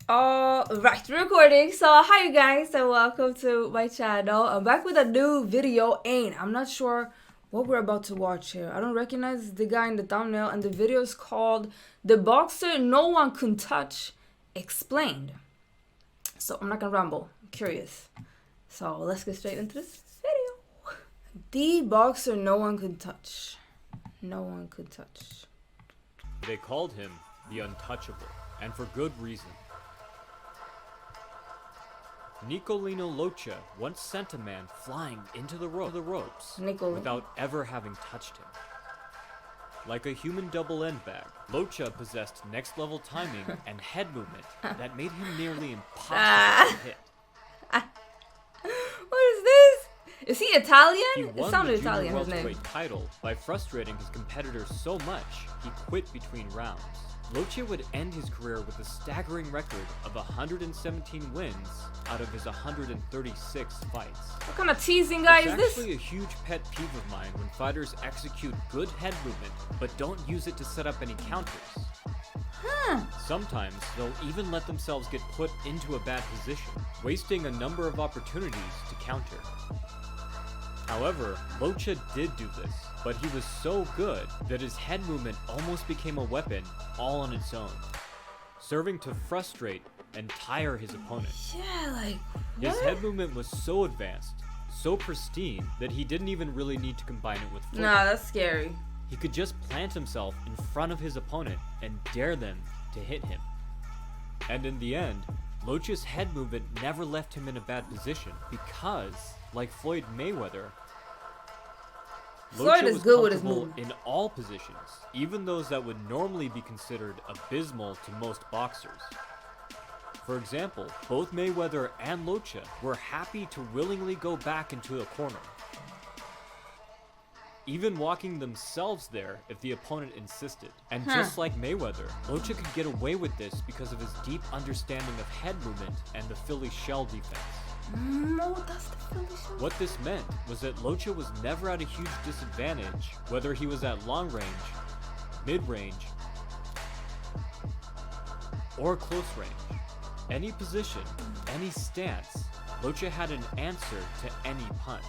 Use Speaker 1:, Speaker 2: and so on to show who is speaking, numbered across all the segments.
Speaker 1: Right, recording. So hi you guys and welcome to my channel. I'm back with a new video and I'm not sure what we're about to watch here. I don't recognize the guy in the thumbnail, and the video is called The Boxer No One Can Touch Explained. So I'm not gonna ramble, I'm curious. So let's get straight into this video. The Boxer No One Can Touch. No one could touch.
Speaker 2: They called him the Untouchable, and for good reason. Nicolino Locche once sent a man flying into the ropes without ever having touched him. Like a human double-end bag, Locche possessed next-level timing and head movement that made him nearly impossible to hit.
Speaker 1: What is this? Is he Italian?
Speaker 2: He
Speaker 1: It
Speaker 2: won
Speaker 1: sounded
Speaker 2: the junior
Speaker 1: Italian, his name.
Speaker 2: welterweight title by frustrating his competitors so much he quit between rounds. Locche would end his career with a staggering record of 117 wins out of his 136 fights.
Speaker 1: What kind of teasing guy is
Speaker 2: It's
Speaker 1: this?
Speaker 2: actually a huge pet peeve of mine when fighters execute good head movement but don't use it to set up any counters. Sometimes they'll even let themselves get put into a bad position, wasting a number of opportunities to counter. However, Locche did do this, but he was so good that his head movement almost became a weapon all on its own, serving to frustrate and tire his opponent.
Speaker 1: Yeah, like,
Speaker 2: His
Speaker 1: what?
Speaker 2: head movement was so advanced, so pristine, that he didn't even really need to combine it with footing.
Speaker 1: Nah, that's scary.
Speaker 2: He could just plant himself in front of his opponent and dare them to hit him. And in the end, Locche's head movement never left him in a bad position because, like Floyd Mayweather,
Speaker 1: Floyd
Speaker 2: Locche
Speaker 1: is
Speaker 2: was
Speaker 1: good with his
Speaker 2: comfortable
Speaker 1: movement.
Speaker 2: in all positions, even those that would normally be considered abysmal to most boxers. For example, both Mayweather and Locche were happy to willingly go back into a corner, even walking themselves there if the opponent insisted. And just like Mayweather, Locche could get away with this because of his deep understanding of head movement and the Philly shell defense.
Speaker 1: No, that's the Philly shell.
Speaker 2: What this meant was that Locche was never at a huge disadvantage, whether he was at long range, mid-range, or close range. Any position, any stance, Locche had an answer to any punch.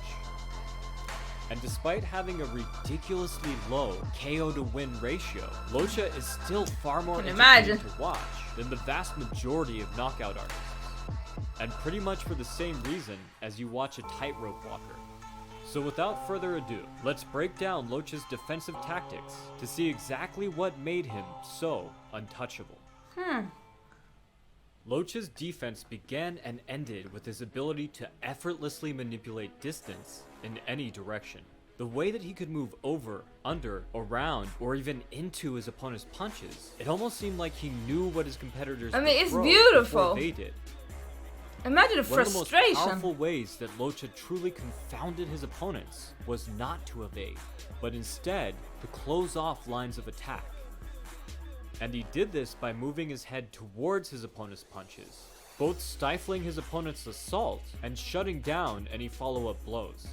Speaker 2: And despite having a ridiculously low KO to win ratio, Locche is still far more entertaining to watch than the vast majority of knockout artists. And pretty much for the same reason as you watch a tightrope walker. So without further ado, let's break down Locche's defensive tactics to see exactly what made him so untouchable. Locche's defense began and ended with his ability to effortlessly manipulate distance in any direction. The way that he could move over, under, around, or even into his opponent's punches, it almost seemed like he knew what his competitors would
Speaker 1: it's
Speaker 2: throw
Speaker 1: beautiful.
Speaker 2: before they did.
Speaker 1: Imagine the
Speaker 2: One of the most
Speaker 1: frustration.
Speaker 2: powerful ways that Locche truly confounded his opponents was not to evade, but instead to close off lines of attack. And he did this by moving his head towards his opponent's punches, both stifling his opponent's assault and shutting down any follow-up blows.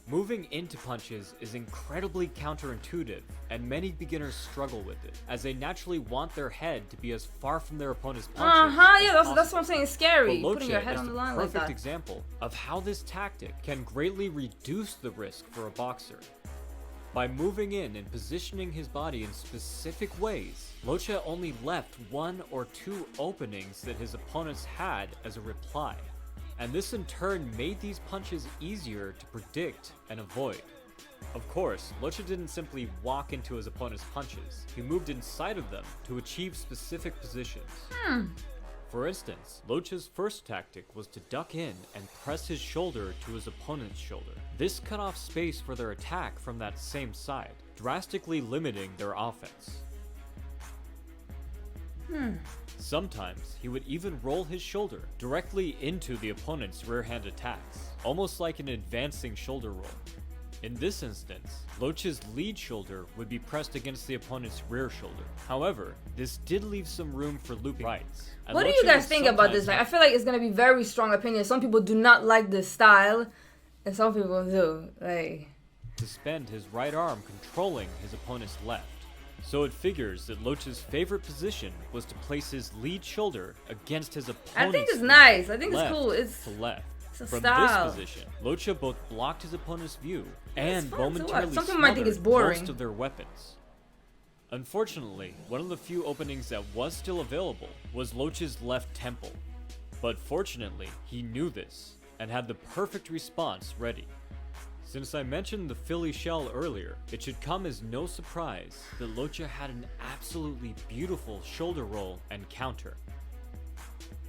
Speaker 2: Moving into punches is incredibly counterintuitive, and many beginners struggle with it, as they naturally want their head to be as far from their opponent's punches
Speaker 1: Yeah,
Speaker 2: as
Speaker 1: that's what I'm saying. It's scary.
Speaker 2: But
Speaker 1: Putting your
Speaker 2: Locche
Speaker 1: head
Speaker 2: is
Speaker 1: on the
Speaker 2: the
Speaker 1: line like
Speaker 2: perfect
Speaker 1: that.
Speaker 2: example of how this tactic can greatly reduce the risk for a boxer. By moving in and positioning his body in specific ways, Locche only left one or two openings that his opponents had as a reply. And this in turn made these punches easier to predict and avoid. Of course, Locche didn't simply walk into his opponent's punches, he moved inside of them to achieve specific positions. For instance, Locche's first tactic was to duck in and press his shoulder to his opponent's shoulder. This cut off space for their attack from that same side, drastically limiting their offense. Sometimes, he would even roll his shoulder directly into the opponent's rear hand attacks, almost like an advancing shoulder roll. In this instance, Locche's lead shoulder would be pressed against the opponent's rear shoulder. However, this did leave some room for looping rights. And
Speaker 1: What do
Speaker 2: Locche
Speaker 1: you guys
Speaker 2: would
Speaker 1: think about this? Like, I feel like it's gonna be very strong opinion. Some people do not like this style, and some people do. Like,
Speaker 2: to spend his right arm controlling his opponent's left, So it figures that Locche's favorite position was to place his lead shoulder against his opponent's
Speaker 1: I think it's nice. I think it's
Speaker 2: left
Speaker 1: cool. It's
Speaker 2: to left.
Speaker 1: a
Speaker 2: From
Speaker 1: style.
Speaker 2: this position, Locche both blocked his opponent's view
Speaker 1: It's
Speaker 2: and
Speaker 1: fun to watch.
Speaker 2: momentarily
Speaker 1: Some people might think it's
Speaker 2: smothered
Speaker 1: boring.
Speaker 2: most of their weapons. Unfortunately, one of the few openings that was still available was Locche's left temple. But fortunately, he knew this and had the perfect response ready. Since I mentioned the Philly shell earlier, it should come as no surprise that Locche had an absolutely beautiful shoulder roll and counter.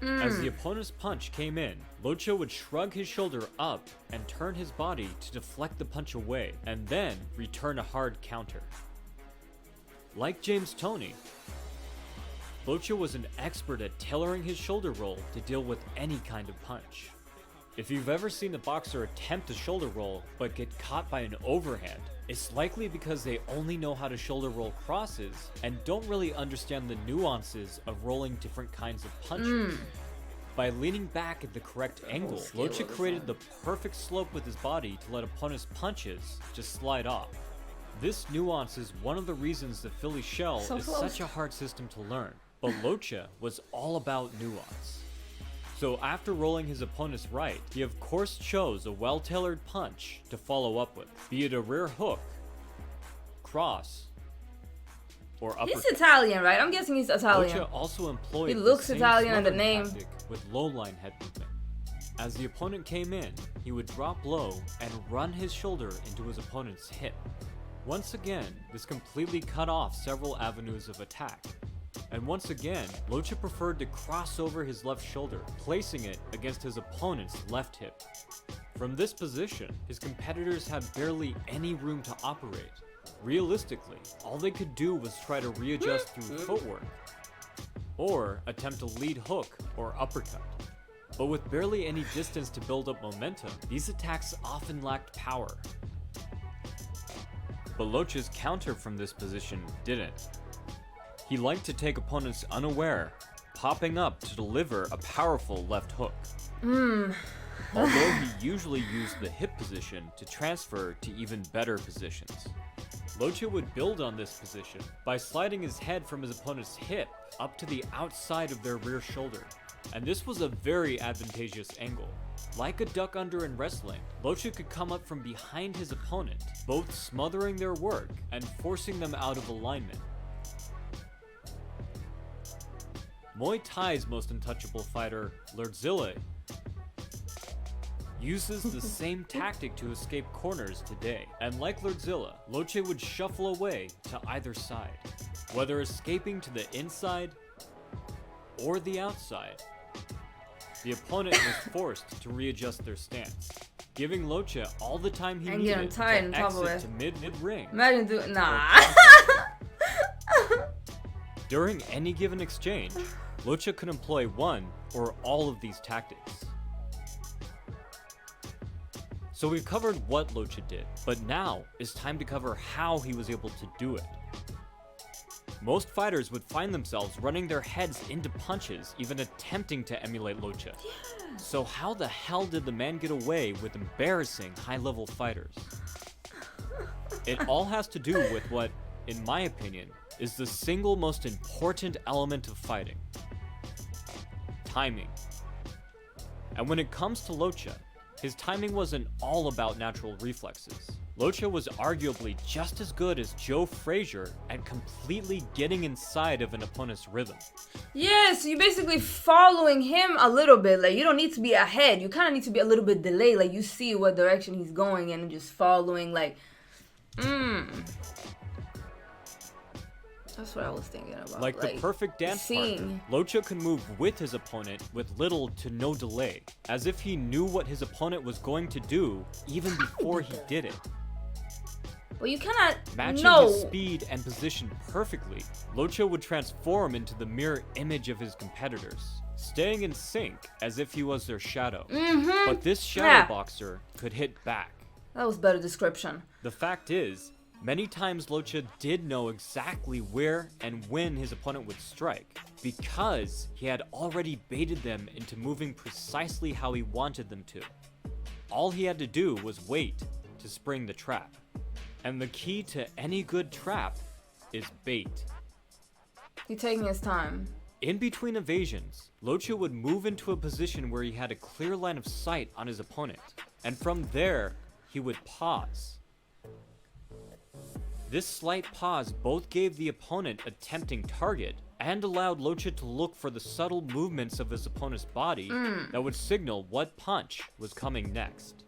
Speaker 2: As the opponent's punch came in, Locche would shrug his shoulder up and turn his body to deflect the punch away, and then return a hard counter. Like James Toney, Locche was an expert at tailoring his shoulder roll to deal with any kind of punch. If you've ever seen a boxer attempt a shoulder roll but get caught by an overhand, it's likely because they only know how to shoulder roll crosses and don't really understand the nuances of rolling different kinds of punches. By leaning back at the correct angle, Locche created the perfect slope with his body to let opponents' punches just slide off. This nuance is one of the reasons the Philly shell is such a hard system to learn, but Locche was all about nuance. So after rolling his opponent's right, he of course chose a well-tailored punch to follow up with, be it a rear hook, cross, or uppercut.
Speaker 1: He's Italian, right? I'm guessing he's Italian.
Speaker 2: Locche also employed
Speaker 1: He looks
Speaker 2: the same
Speaker 1: Italian in the
Speaker 2: smothering
Speaker 1: name.
Speaker 2: tactic with low line head movement. As the opponent came in, he would drop low and run his shoulder into his opponent's hip. Once again, this completely cut off several avenues of attack. And once again, Locche preferred to cross over his left shoulder, placing it against his opponent's left hip. From this position, his competitors had barely any room to operate. Realistically, all they could do was try to readjust through footwork, or attempt a lead hook or uppercut. But with barely any distance to build up momentum, these attacks often lacked power. But Locche's counter from this position didn't. He liked to take opponents unaware, popping up to deliver a powerful left hook. Although he usually used the hip position to transfer to even better positions. Locche would build on this position by sliding his head from his opponent's hip up to the outside of their rear shoulder. And this was a very advantageous angle. Like a duck under in wrestling, Locche could come up from behind his opponent, both smothering their work and forcing them out of alignment. Muay Thai's most untouchable fighter, Lordzilla, uses the same tactic to escape corners today. And like Lordzilla, Locche would shuffle away to either side, whether escaping to the inside or the outside. The opponent was forced to readjust their stance, giving Locche all the time he needed to exit to mid-ring.
Speaker 1: Imagine doing nah.
Speaker 2: During any given exchange, Locche could employ one or all of these tactics. So we've covered what Locche did, but now it's time to cover how he was able to do it. Most fighters would find themselves running their heads into punches, even attempting to emulate Locche.
Speaker 1: Yeah.
Speaker 2: So how the hell did the man get away with embarrassing high-level fighters? It all has to do with what, in my opinion, is the single most important element of fighting: timing. And when it comes to Locche, his timing wasn't all about natural reflexes. Locche was arguably just as good as Joe Frazier at completely getting inside of an opponent's rhythm.
Speaker 1: Yeah, so you're basically following him a little bit. Like, you don't need to be ahead. You kind of need to be a little bit delayed. Like, you see what direction he's going and just following, like, That's what I was thinking about.
Speaker 2: Like the perfect dance partner, Locche could move with his opponent with little to no delay, as if he knew what his opponent was going to do even before he did it.
Speaker 1: Well, you cannot
Speaker 2: matching his speed and position perfectly, Locche would transform into the mirror image of his competitors, staying in sync as if he was their shadow. But this shadow boxer could hit back.
Speaker 1: That was better description.
Speaker 2: The fact is, many times Locche did know exactly where and when his opponent would strike, because he had already baited them into moving precisely how he wanted them to. All he had to do was wait to spring the trap. And the key to any good trap is bait.
Speaker 1: He's taking his time.
Speaker 2: In between evasions, Locche would move into a position where he had a clear line of sight on his opponent, and from there, he would pause. This slight pause both gave the opponent a tempting target and allowed Locche to look for the subtle movements of his opponent's body that would signal what punch was coming next.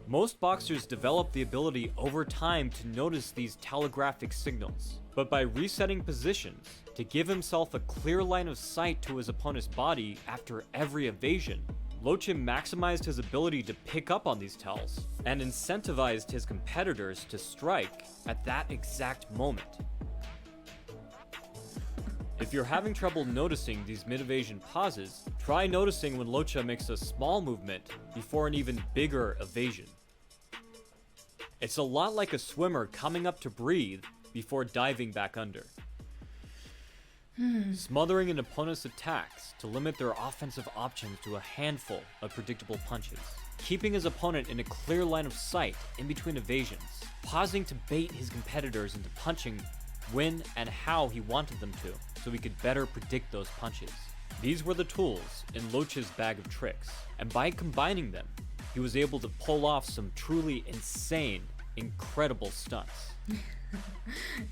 Speaker 2: Most boxers develop the ability over time to notice these telegraphic signals, but by resetting positions to give himself a clear line of sight to his opponent's body after every evasion, Locche maximized his ability to pick up on these tells and incentivized his competitors to strike at that exact moment. If you're having trouble noticing these mid-evasion pauses, try noticing when Locche makes a small movement before an even bigger evasion. It's a lot like a swimmer coming up to breathe before diving back under. Smothering an opponent's attacks to limit their offensive options to a handful of predictable punches. Keeping his opponent in a clear line of sight in between evasions. Pausing to bait his competitors into punching when and how he wanted them to, so he could better predict those punches. These were the tools in Locche's bag of tricks, and by combining them, he was able to pull off some truly insane, incredible stunts.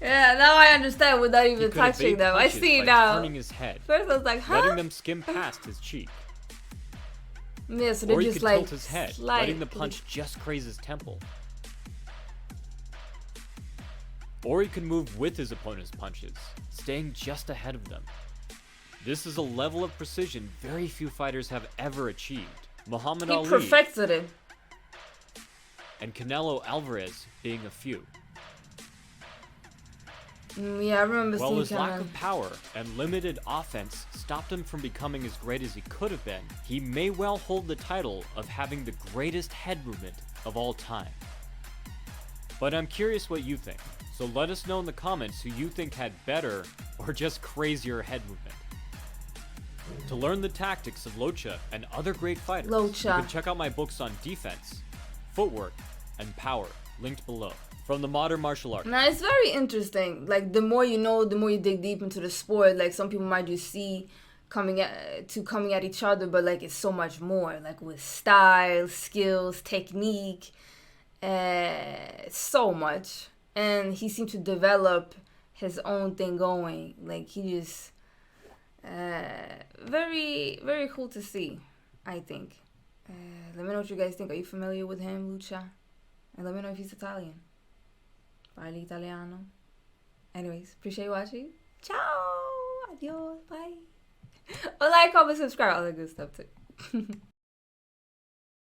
Speaker 1: Yeah, now I understand without
Speaker 2: He
Speaker 1: even
Speaker 2: could evade
Speaker 1: touching them. I
Speaker 2: punches
Speaker 1: see
Speaker 2: by
Speaker 1: now.
Speaker 2: turning his head,
Speaker 1: First I was like, huh?
Speaker 2: letting them skim past his cheek.
Speaker 1: Yeah, so
Speaker 2: Or
Speaker 1: they're
Speaker 2: he
Speaker 1: just
Speaker 2: could
Speaker 1: like
Speaker 2: tilt his head, letting the
Speaker 1: slightly-
Speaker 2: punch just graze his temple. Or he could move with his opponent's punches, staying just ahead of them. This is a level of precision very few fighters have ever achieved. Muhammad
Speaker 1: He
Speaker 2: Ali
Speaker 1: perfected it.
Speaker 2: and Canelo Alvarez being a few.
Speaker 1: Yeah, I remember
Speaker 2: While
Speaker 1: seeing
Speaker 2: his lack
Speaker 1: Canelo.
Speaker 2: of power and limited offense stopped him from becoming as great as he could have been, he may well hold the title of having the greatest head movement of all time. But I'm curious what you think, so let us know in the comments who you think had better or just crazier head movement. To learn the tactics of Locche and other great fighters,
Speaker 1: Locche.
Speaker 2: you can check out my books on defense, footwork, and power, linked below. From the modern martial arts.
Speaker 1: Now it's very interesting. Like the more you know, the more you dig deep into the sport. Like some people might just see coming at each other, but like it's so much more. Like with style, skills, technique, so much. And he seemed to develop his own thing going. Like he just very, very cool to see, I think. Let me know what you guys think. Are you familiar with him, Locche? And let me know if he's Italian. Parli italiano. Anyways, appreciate you watching. Ciao. Adios. Bye. Like, comment, subscribe. All that good stuff too.